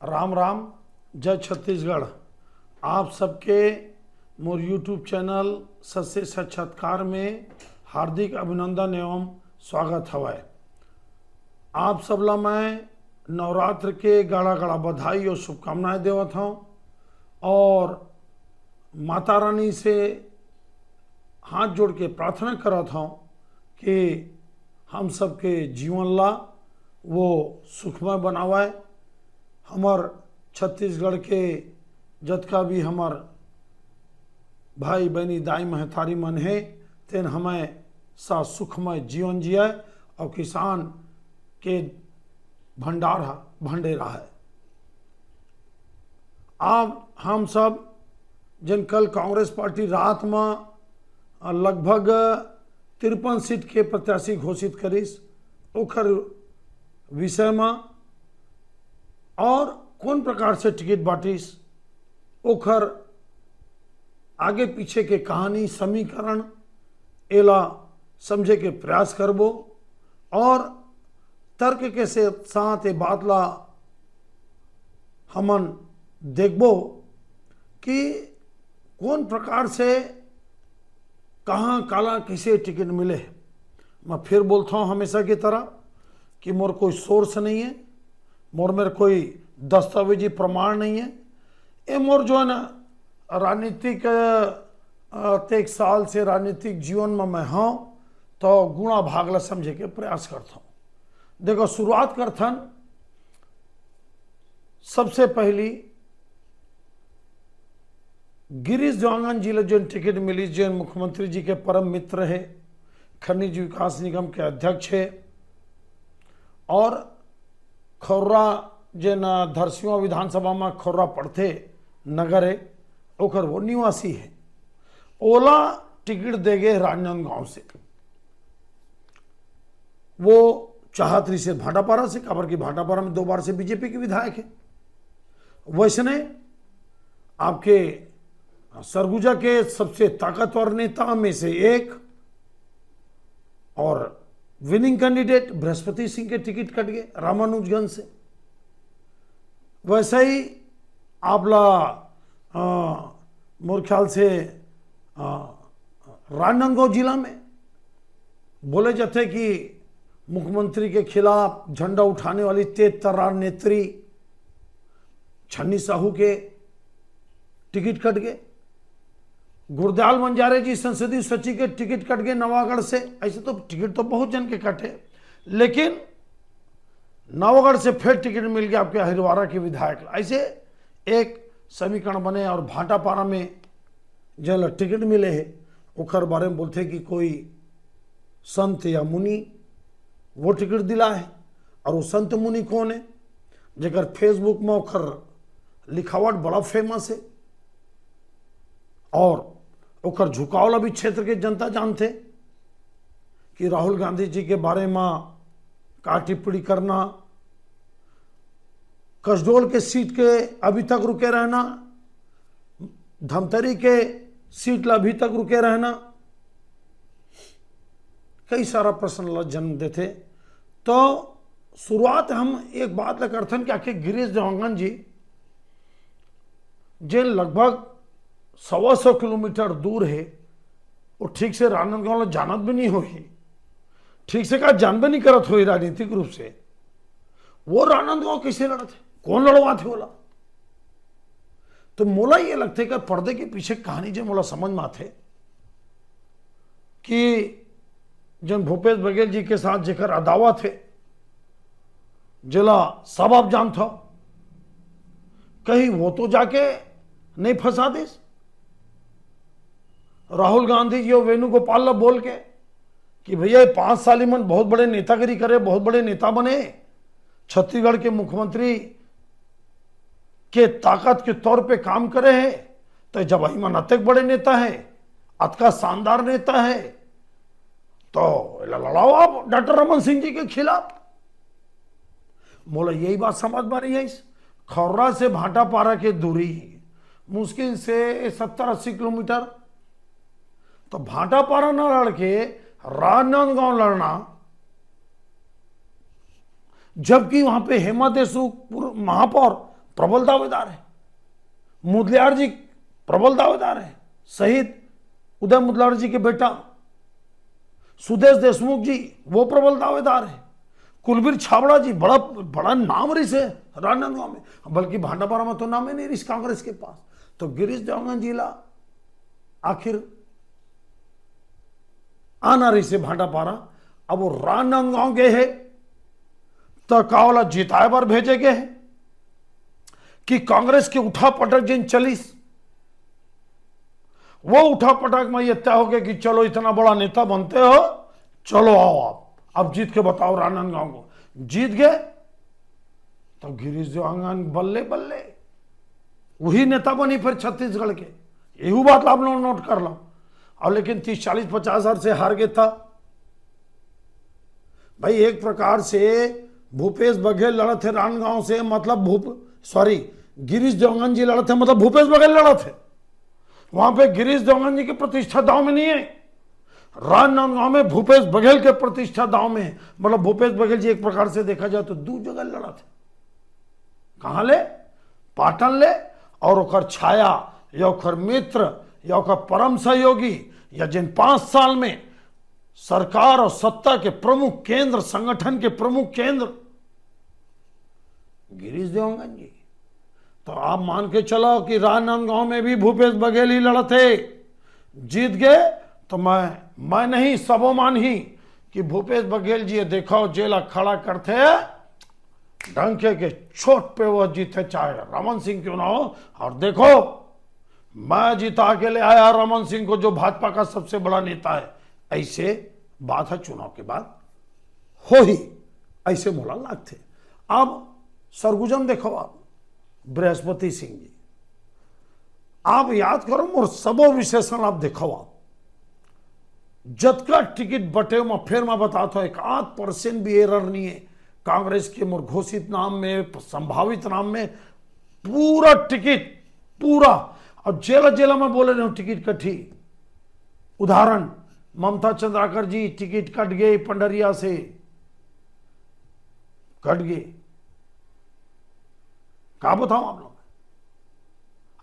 राम राम, जय छत्तीसगढ़। आप सबके मोर यूट्यूब चैनल सत साक्षात्कार में हार्दिक अभिनंदन एवं स्वागत हवय। आप सबला मैं नवरात्र के गाड़ा गाड़ा बधाई और शुभकामनाएं देवत हूँ और माता रानी से हाथ जोड़ के प्रार्थना करत हूँ कि हम सबके जीवन ला वो सुखमय बनावाए। हमार छत्तीसगढ़ के जतका भी हमार भाई बहनी दाई महतारी मन है तेन हमें सा सुखमय जीवन जिया और किसान के भंडेरा है। अब हम सब जन कल कांग्रेस पार्टी रात में लगभग 53 सीट के प्रत्याशी घोषित करीस, ओकर विषय में और कौन प्रकार से टिकट बांटिस, ओकर आगे पीछे के कहानी समीकरण एला समझे के प्रयास करबो और तर्क के से साथ ये बात ला हमन देखबो कि कौन प्रकार से कहाँ काला किसे टिकट मिले। मैं फिर बोलता हूँ हमेशा की तरह कि मोर कोई सोर्स नहीं है, मोर मेरे कोई दस्तावेजी प्रमाण नहीं है। ये मोर जो है ना राजनीतिक 1 साल से राजनीतिक जीवन में मैं हूँ तो गुणा भागला समझे के प्रयास करता हूँ। देखो शुरुआत करथन सबसे पहली गिरीश जवांगन जी जो टिकट मिली, जो मुख्यमंत्री जी के परम मित्र है, खनिज विकास निगम के अध्यक्ष है और खौर्रा जिन धरसिया विधानसभा में खौर्रा पड़ते नगर है ओकर वो निवासी है। ओला टिकट देगे राजनांदगांव से, वो चाहतरी से भाटापारा से, काबर की भाटापारा में 2 बार से बीजेपी के विधायक है। वैसने आपके सरगुजा के सबसे ताकतवर नेता में से एक और विनिंग कैंडिडेट बृहस्पति सिंह के टिकट कट गए रामानुजगंज से। वैसे ही आपला मोर ख्याल से राजनांदगांव जिला में बोले जाते कि मुख्यमंत्री के खिलाफ झंडा उठाने वाली तेज तर्रार नेत्री छन्नी साहू के टिकट कट गए। गुरदयाल मंजारे जी संसदीय सचिव के टिकट कट गए नवागढ़ से। ऐसे तो टिकट तो बहुत जन के कटे, लेकिन नवागढ़ से फिर टिकट मिल गया आपके हरिद्वारा के विधायक। ऐसे एक समीकरण बने और भाटापारा में जन टिकट मिले है ओकर बारे में बोलते कि कोई संत या मुनि वो टिकट दिला है। और वो संत मुनि कौन है, जेकर फेसबुक में ओकर लिखावट बड़ा फेमस है और ओकर झुकावला भी क्षेत्र के जनता जानते कि राहुल गांधी जी के बारे में का टिप्पणी करना, कसडोल के सीट के अभी तक रुके रहना, धमतरी के सीट ला अभी तक रुके रहना, कई सारा प्रश्न ला जन्म देते। तो शुरुआत हम एक बात ला करथन कि आखिर गिरीश जवांगन जी जे लगभग 125 किलोमीटर दूर है, वो ठीक से राजनांदगांव ला जानत भी नहीं होही, ठीक से का जान भी नहीं करत हो राजनीतिक रूप से। वो राजनांदगांव कैसे लड़ते, कौन लड़वाते होला। तो मोला ये लगते कि पर्दे के पीछे कहानी जो मोला समझ में आते कि जन भूपेश बघेल जी के साथ जेकर अदावत है जिला सब आप जानते हो, कहीं वो तो जाके नहीं फंसा दे राहुल गांधी जी और वेणुगोपाल ला बोल के कि भैया 5 साल मन बहुत बड़े नेतागिरी करे, बहुत बड़े नेता बने, छत्तीसगढ़ के मुख्यमंत्री के ताकत के तौर पे काम करे हैं। तो जब अहिमन अतक बड़े नेता है, अतका शानदार नेता है, तो लड़ाओ आप डॉक्टर रमन सिंह जी के खिलाफ। मोला यही बात समझ में रही है। खौर्रा से भाटापारा के दूरी मुश्किल से 70-80 किलोमीटर, तो भाटापारा न लड़ के राजनांदगांव लड़ना, जबकि वहां पे हेमा देशमुख महापौर प्रबल दावेदार है, मुदलियार जी प्रबल दावेदार है, शहीद उदय मुदलियार जी के बेटा सुदेश देशमुख जी वो प्रबल दावेदार है, कुलबीर छाबड़ा जी बड़ा बड़ा नाम रिस है राजनांदगांव में, बल्कि भांडापारा में तो नाम ही नहीं रिस कांग्रेस के पास। तो गिरीश देवगन जिला आखिर आना रही से भांडापारा, अब वो राजनांदगांव गए है तो कावला जिताए बार भेजे गए हैं कि कांग्रेस की उठा पटक जिन चलीस वो उठा पटक में ये तय हो गया कि चलो इतना बड़ा नेता बनते हो, चलो आओ आप अब जीत के बताओ राजनांदगांव को। जीत गए तो गिरीश देवगन बल्ले बल्ले वही नेता बनी फिर छत्तीसगढ़ के, यही बात आप लोग नोट कर लो। और लेकिन 30-40-50 हजार से हार गया था भाई। एक प्रकार से भूपेश बघेल लड़े थे राजनांदगांव से, मतलब गिरीश देवगन जी लड़े थे, मतलब भूपेश बघेल लड़े थे। वहां पे गिरीश देवगन जी की प्रतिष्ठा दांव में नहीं है, राजनांदगांव में भूपेश बघेल के प्रतिष्ठा दांव में है। मतलब भूपेश बघेल जी एक प्रकार से देखा जाए तो दो जगह लड़ा थे, कहां ले, पाटन ले, और ओकर छाया या ओकर मित्र या ओकर परम सहयोगी या जिन 5 साल में सरकार और सत्ता के प्रमुख केंद्र, संगठन के प्रमुख केंद्र गिरीश देवगन जी। तो आप मान के चलो कि राजनांदगांव में भी भूपेश बघेल ही लड़े थे, जीत गए। तो मैं नहीं सबो मान ही कि भूपेश बघेल जी देखो जेला खड़ा करते डंके के चोट पे वो जीते, चाहे रमन सिंह क्यों ना हो। और देखो मैं जिता के ले आया रमन सिंह को जो भाजपा का सबसे बड़ा नेता है, ऐसे बात है चुनाव के बाद हो ही, ऐसे मोला लागते। अब सरगुजम देखो आप बृहस्पति सिंह जी, आप याद करो मोर सबो विशेषण आप देखो, आप जतका टिकट बटे में फिर मैं बताता हूं 1% भी एरर नहीं है कांग्रेस के मोर घोषित नाम में, संभावित नाम में, पूरा टिकट पूरा। और जेला जेला में बोले रहे हूं टिकट कटी, उदाहरण ममता चंद्राकर जी टिकट कट गए पंडरिया से, कट गए, क्या बताऊं आप लोग।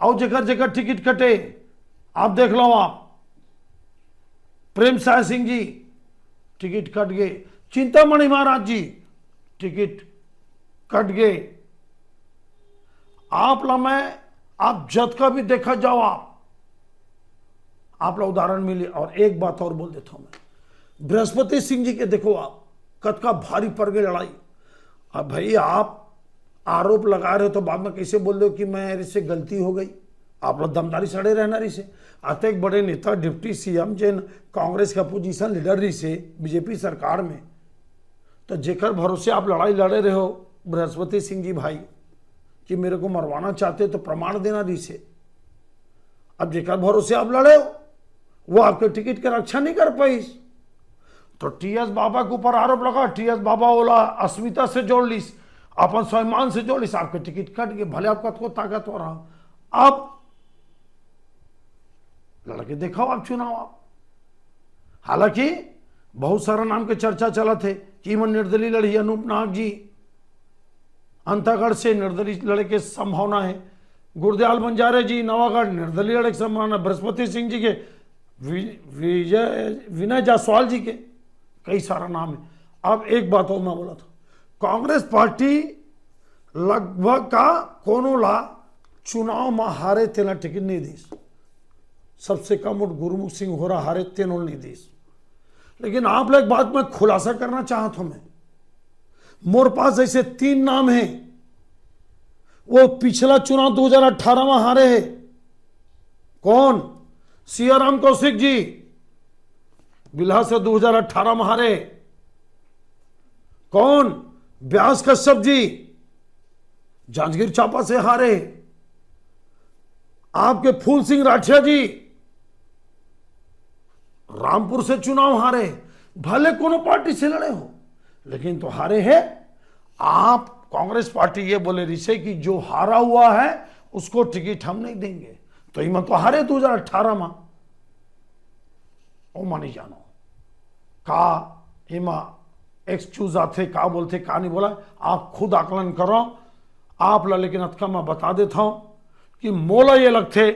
और जगह जगह टिकट कटे आप देख लो, आप प्रेम साय सिंह जी टिकट कट गए, चिंतामणि महाराज जी टिकट कट गए। आप जत का भी देखा जाओ, आप लोग उदाहरण मिले। और एक बात और बोल देता हूं मैं, बृहस्पति सिंह जी के देखो आप कद का भारी पड़ गई लड़ाई। अब भाई आप आरोप लगा रहे हो तो बाद में कैसे बोल रहे हो कि मेरे से गलती हो गई। आप लोग दमदारी सड़े रहना रही से आते एक बड़े नेता डिप्टी सीएम जिन कांग्रेस का अपोजिशन लीडर रही से बीजेपी सरकार में, तो जेकर भरोसे आप लड़ाई लड़े रहे हो बृहस्पति सिंह जी भाई कि मेरे को मरवाना चाहते तो प्रमाण देना रही से। अब जेकर भरोसे आप लड़े हो वो आपके टिकट की रक्षा नहीं कर पाई, तो टीएस बाबा के ऊपर आरोप लगा, टीएस बाबा ओला अस्मिता से जोड़ लीस, अपन स्वाभिमान से जोड़ लीस, आपके टिकट कट गए, भले आपका तो ताकत हो रहा। अब लड़के देखो आप चुनाव, आप हालांकि बहुत सारा नाम के चर्चा चला थे कि मन निर्दलीय लड़ी, अनूप नाग जी अंतागढ़ से निर्दलीय लड़े के संभावना है, गुरदयाल बंजारे जी नवागढ़ निर्दलीय लड़े की संभावना, बृहस्पति सिंह जी के, विनय जायसवाल जी के, कई सारा नाम है। अब एक बात और मैं बोला था, कांग्रेस पार्टी लगभग का कोनो ला चुनाव में हारे तेना टिकट नहीं दी, सबसे कम वोट गुरमुख सिंह हो रहा हारे तेनों नहीं दी। लेकिन आप लोग बात में खुलासा करना चाहता हूं मैं, मोर पास ऐसे 3 नाम हैं, वो पिछला चुनाव 2018 में हारे हैं। कौन? सियाराम कौशिक जी बिल्हा से 2018 में हारे। कौन? व्यास कश्यप जी जांजगीर चांपा से हारे। आपके फूल सिंह राठिया जी रामपुर से चुनाव हारे, भले कोनो पार्टी से लड़े हो लेकिन तो हारे हैं। आप कांग्रेस पार्टी ये बोले रही से कि जो हारा हुआ है उसको टिकट हम नहीं देंगे, तो इमा तो हारे 2018 में, ओ मानी जानो का इमा एक्सक्यूज आते का बोलते का नहीं बोला, आप खुद आकलन करो। आप ला लेकिन अतका मैं बता देता हूं कि मोला ये लगते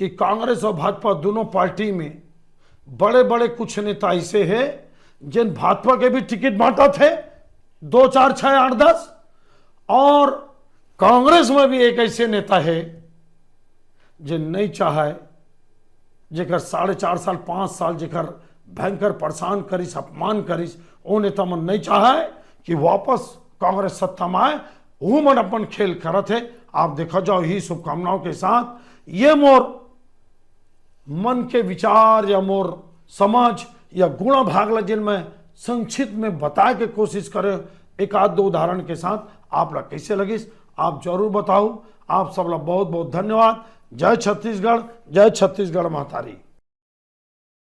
कि कांग्रेस और भाजपा दोनों पार्टी में बड़े बड़े कुछ नेता ऐसे हैं जिन भाजपा के भी टिकट बांटा थे 2 4 6 8 10, और कांग्रेस में भी एक ऐसे नेता है जिन नहीं चाहे, जेकर 4.5 साल 5 साल जेकर भयंकर परेशान करिस अपमान करिस, वो नेता मन नहीं चाहे कि वापस कांग्रेस सत्ता में आए। वो मन अपन खेल करत है। आप देखा जाओ ही शुभकामनाओं के साथ ये मोर मन के विचार या मोर समाज या गुणा भागला जिन में संक्षिप्त में बताए के कोशिश करे एक आध 2 उदाहरण के साथ। आप ला कैसे लगिस आप जरूर बताओ। आप सबला बहुत बहुत धन्यवाद। जय छत्तीसगढ़, जय छत्तीसगढ़ महतारी।